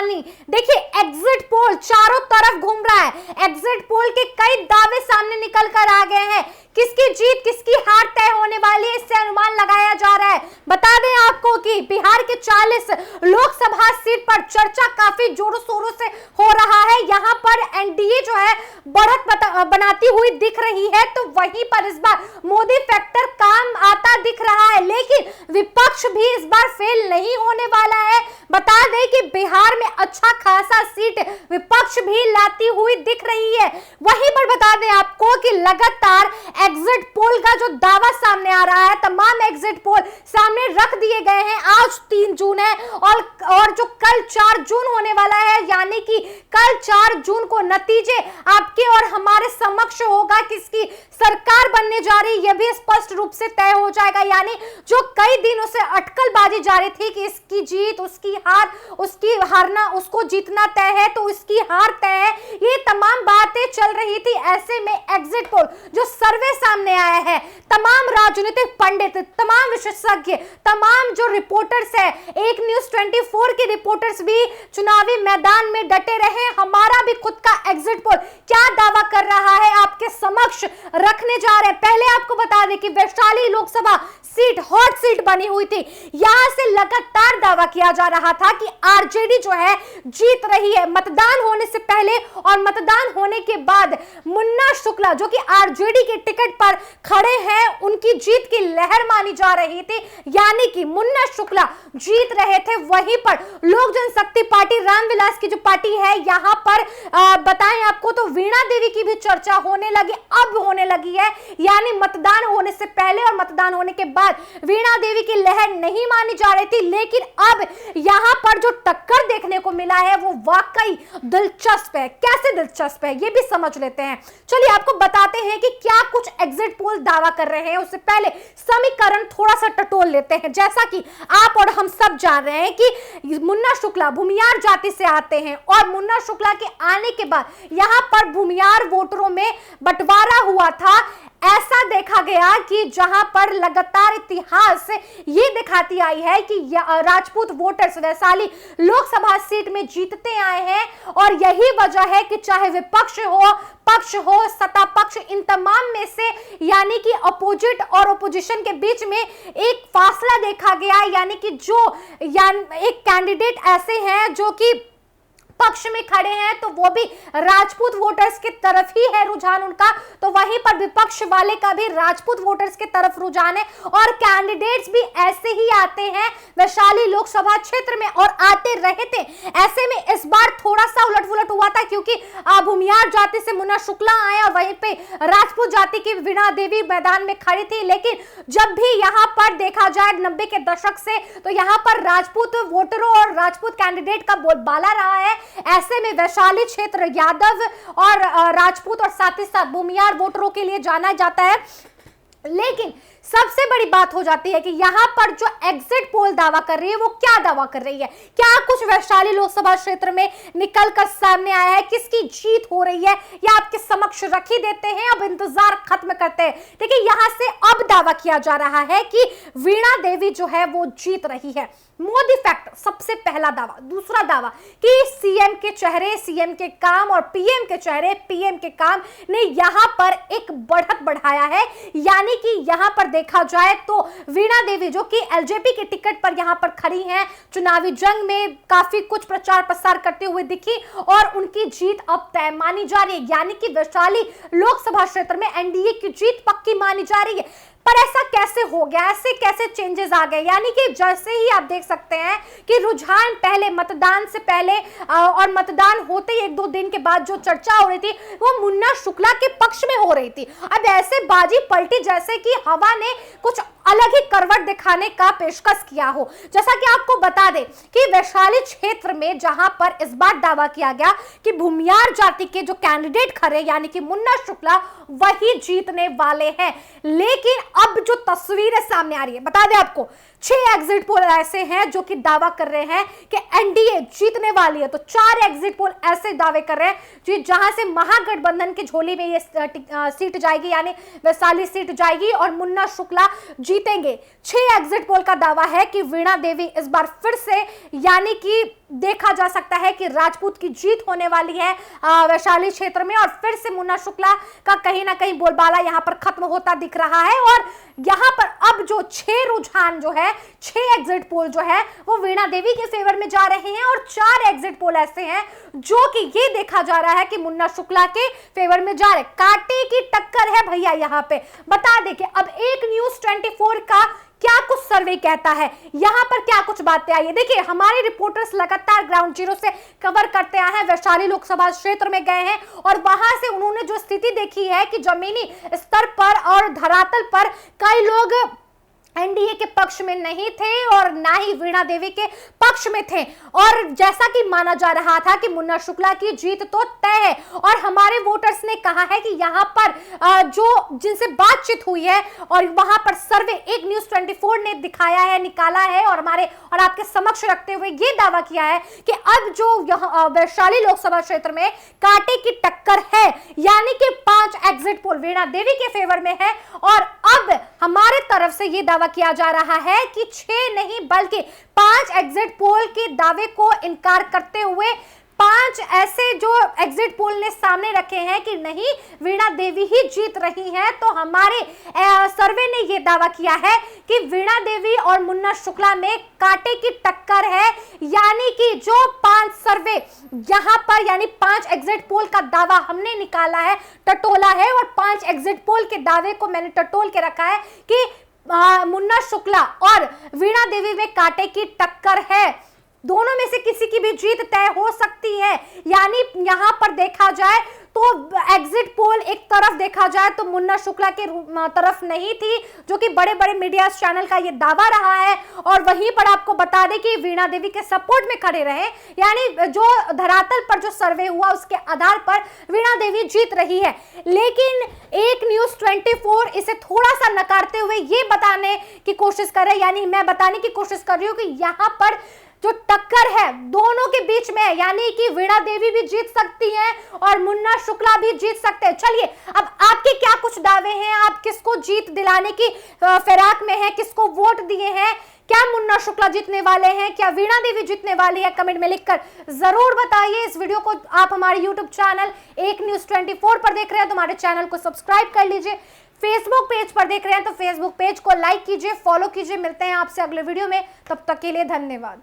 कहानी। देखिए exit poll चारों तरफ घूम रहा है, एग्जिट पोल के कई दावे सामने निकल कर आ गए हैं। किसकी जीत किसकी हार तय होने वाली है, इससे अनुमान लगाया जा रहा है। बता दें आपको कि बिहार के 40 लोकसभा सीट पर चर्चा काफी जोरों शोरों से हो रहा है। यहाँ पर एनडीए जो है बढ़त बनाती हुई दिख रही है, तो वहीं पर इस बार मोदी फैक्टर काम आता दिख रहा है, लेकिन विपक्ष भी इस बार फेल नहीं होने वाला है। बता दें कि बिहार में अच्छा खासा सीट विपक्ष भी लाती हुई दिख रही है। वहीं पर बता दें आपको कि लगातार एग्जिट पोल का जो दावा सामने आ रहा है, तमाम एग्जिट पोल सामने रख दिए गए हैं। आज 3 जून है और जो कल 4 जून होने वाला है, यानी कि कल 4 जून को नतीजे आपके और हमारे समक्ष होगा। किसकी सरकार बनने जा रही है यह भी स्पष्ट रूप से तय हो जाएगा। यानी जो कई दिनों से अटकलबाजी जारी थी कि इसकी जीत उसकी हार, उसकी हारना उसको जीतना तय है तो उसकी हार तय है, ये तमाम बातें चल रही थी। ऐसे में एग्जिट पोल जो सर्वे सामने आया है, तमाम राजनीतिक पंडित, तमाम विशेषज्ञ, तमाम जो रिपोर्टर्स है, एक न्यूज़ 24 के रिपोर्टर्स भी चुनावी मैदान में डटे रहे। हमारा भी खुद का एग्जिट पोल क्या दावा कर रहा है आपके समक्ष रखने जा रहे हैं। पहले आपको बता दें कि Vaishali Lok Sabha seat hot seat बनी हुई थी, यहां से लगातार दावा किया जा रहा था कि आरजेडी जो है जीत रही है। मतदान होने से पहले और मतदान होने के बाद मुन्ना शुक्ला जो कि आरजेडी के टिकट पर खड़े हैं, उनकी जीत की लहर मानी जा रही थी, यानी कि मुन्ना शुक्ला जीत रहे थे। वहीं पर लोक जनशक्ति पार्टी रामविलास की जो पार्टी है, यहां पर बताएं आपको तो वीणा देवी की भी चर्चा होने लगी, अब होने लगी है। यानी मतदान होने से पहले और मतदान होने के बाद वीणा देवी की लहर नहीं मानी जा रही थी, लेकिन अब यहां पर जो टक्कर देखने को मिला है वो वाकई दिलचस्प है। कैसे दिलचस्प है ये भी समझ लेते हैं। चलिए आपको बताते हैं कि क्या कुछ एग्जिट पोल दावा कर रहे हैं। उससे पहले समीकरण थोड़ा सा टटोल लेते हैं। जैसा कि आप और हम सब जान रहे हैं कि मुन्ना शुक्ला भूमियार जाति से आते हैं और मुन्ना शुक्ला के आने के बाद यहां पर भूमियार वोटरों में बंटवारा हुआ था। ऐसा देखा गया कि जहां पर लगातार इतिहास ये दिखाती आई है कि राजपूत वोटर्स वैशाली लोकसभा सीट में जीतते आए हैं और यही वजह है कि चाहे विपक्ष हो पक्ष हो सत्ता पक्ष, इन तमाम में से यानी कि अपोजिट और ओपोजिशन के बीच में एक फासला देखा गया। यानी कि जो एक कैंडिडेट ऐसे हैं जो कि पक्ष में खड़े हैं तो वो भी राजपूत वोटर्स की तरफ ही है रुझान उनका, तो वहीं पर विपक्ष वाले का भी राजपूत वोटर्स की तरफ रुझान है और कैंडिडेट्स भी ऐसे ही आते हैं वैशाली लोकसभा क्षेत्र में और आते रहे थे। ऐसे में इस बार थोड़ा सा उलट-पुलट हुआ था क्योंकि भूमियार जाति से मुन्ना शुक्ला आए और वहीं पे राजपूत जाति की वीणा देवी मैदान में खड़ी थी। लेकिन जब भी यहाँ पर देखा जाए 90 के दशक से तो यहाँ पर राजपूत वोटरों और राजपूत कैंडिडेट का बोलबाला रहा है। ऐसे में वैशाली क्षेत्र यादव और राजपूत और साथ ही साथ भूमियार वोटरों के लिए जाना जाता है। लेकिन सबसे बड़ी बात हो जाती है कि यहां पर जो एग्जिट पोल दावा कर रही है वो क्या दावा कर रही है, क्या कुछ वैशाली लोकसभा क्षेत्र में निकलकर सामने आया है, किसकी जीत हो रही है, या आपके समक्ष रख ही देते हैं, अब इंतजार खत्म करते हैं। देखिए यहां से अब दावा किया जा रहा है कि वीणा देवी जो है वो जीत रही है। मोदी फैक्टर सबसे पहला दावा। दूसरा दावा कि सीएम के चेहरे सीएम के काम और पीएम के चेहरे पीएम के काम ने यहां पर एक बढ़त बढ़ाया है। यानी कि यहां पर देखा जाए तो वीणा देवी जो कि एलजेपी के टिकट पर यहां पर खड़ी हैं, चुनावी जंग में काफी कुछ प्रचार प्रसार करते हुए दिखी और उनकी जीत अब तय मानी जा रही है। यानी कि वैशाली लोकसभा क्षेत्र में एनडीए की जीत पक्की मानी जा रही है। पर ऐसा कैसे हो गया, ऐसे कैसे चेंजेस आ गए? यानी कि जैसे ही आप देख सकते हैं कि रुझान पहले मतदान से पहले और मतदान होते ही 1-2 दिन के बाद जो चर्चा हो रही थी वो मुन्ना शुक्ला के पक्ष में हो रही थी। अब ऐसे बाजी पलटी जैसे कि हवा ने कुछ अलग ही करवट दिखाने का पेशकश किया हो। जैसा कि आपको बता दें कि वैशाली क्षेत्र में जहां पर इस बार दावा किया गया कि भूमियार जाति के जो कैंडिडेट खड़े यानी कि मुन्ना शुक्ला वही जीतने वाले हैं, लेकिन अब जो तस्वीरें सामने आ रही है, बता दें आपको 6 एग्जिट पोल ऐसे हैं जो कि दावा कर रहे हैं कि एनडीए जीतने वाली है। तो 4 एग्जिट पोल ऐसे दावे कर रहे हैं जो जहां से महागठबंधन की झोली में ये सीट जाएगी, यानी वैशाली सीट जाएगी और मुन्ना शुक्ला जीतेंगे। 6 एग्जिट पोल का दावा है कि वीणा देवी इस बार फिर से, यानी कि देखा जा सकता है कि राजपूत की जीत होने वाली है वैशाली क्षेत्र में, और फिर से मुन्ना शुक्ला का कहीं ना कहीं बोलबाला यहां पर खत्म होता दिख रहा है। और यहां पर अब जो 6 रुझान जो है, 6 एग्जिट पोल जो है वो वीणा देवी के फेवर में जा रहे हैं, और 4 एग्जिट पोल ऐसे हैं जो कि ये देखा जा रहा है कि मुन्ना शुक्ला के फेवर में जा रहे। कांटे की टक्कर है भैया। यहां पे बता दें कि अब एक न्यूज़ 24 का क्या कुछ सर्वे कहता है, यहां पर क्या कुछ बातें आई है। देखिए, हमारे रिपोर्टर्स लगातार ग्राउंड जीरो से कवर करते आए हैं, वैशाली लोकसभा क्षेत्र में गए हैं और वहां से उन्होंने जो स्थिति देखी है कि जमीनी स्तर पर और धरातल पर कई लोग एनडीए के पक्ष में नहीं थे और ना ही वीणा देवी के पक्ष में थे, और जैसा कि माना जा रहा था कि मुन्ना शुक्ला की जीत तो तय है। और हमारे वोटर्स ने कहा है कि यहां पर जो जिनसे बातचीत हुई है और वहां पर सर्वे एक न्यूज़ 24 ने दिखाया है, निकाला है और हमारे और आपके समक्ष रखते हुए ये दावा किया है कि अब जो यहां वैशाली लोकसभा क्षेत्र में कांटे की टक्कर है, यानी कि 5 एग्जिट पोल वीणा देवी के फेवर में है। और अब हमारे तरफ से ये दावा किया जा रहा है कि 6 नहीं बल्कि 5 एग्जिट पोल के दावे को इनकार करते हुए 5 ऐसे जो एग्जिट पोल ने सामने रखे हैं कि नहीं, वीणा देवी ही जीत रही हैं। तो हमारे सर्वे ने यह दावा किया है कि वीणा देवी और मुन्ना शुक्ला में कांटे की टक्कर है, यानी कि जो 5 सर्वे यहां पर, यानी 5 एग्जिट पोल का दावा हमने निकाला है, टटोला है, और 5 एग्जिट पोल के दावे को मैंने टटोल के रखा है कि मुन्ना शुक्ला और वीणा देवी में कांटे की टक्कर है। दोनों में से किसी की भी जीत तय हो सकती है। यानी यहां पर देखा जाए तो एग्जिट पोल एक तरफ देखा जाए तो मुन्ना शुक्ला के तरफ नहीं थी, जो कि बड़े बड़े मीडिया चैनल का ये दावा रहा है, और वहीं पर आपको बता दें कि वीणा देवी के सपोर्ट में खड़े रहे, यानी जो धरातल पर जो सर्वे हुआ उसके आधार पर वीणा देवी जीत रही है। लेकिन एक न्यूज़ 24 इसे थोड़ा सा नकारते हुए ये बताने की कोशिश कर रहे हैं, यानी मैं बताने की कोशिश कर रही हूँ कि यहाँ पर जो टक्कर है दोनों के बीच में है, यानी कि वीणा देवी भी जीत सकती हैं और मुन्ना शुक्ला भी जीत सकते हैं। चलिए, अब आपके क्या कुछ दावे हैं, आप किसको जीत दिलाने की फिराक में हैं, किसको वोट दिए हैं? क्या मुन्ना शुक्ला जीतने वाले हैं, क्या वीणा देवी जीतने वाली है? कमेंट में लिखकर जरूर बताइए। इस वीडियो को आप हमारे यूट्यूब चैनल एक न्यूज़ 24 पर देख रहे हैं तो हमारे चैनल को सब्सक्राइब कर लीजिए। फेसबुक पेज पर देख रहे हैं तो फेसबुक पेज को लाइक कीजिए, फॉलो कीजिए। मिलते हैं आपसे अगले वीडियो में, तब तक के लिए धन्यवाद।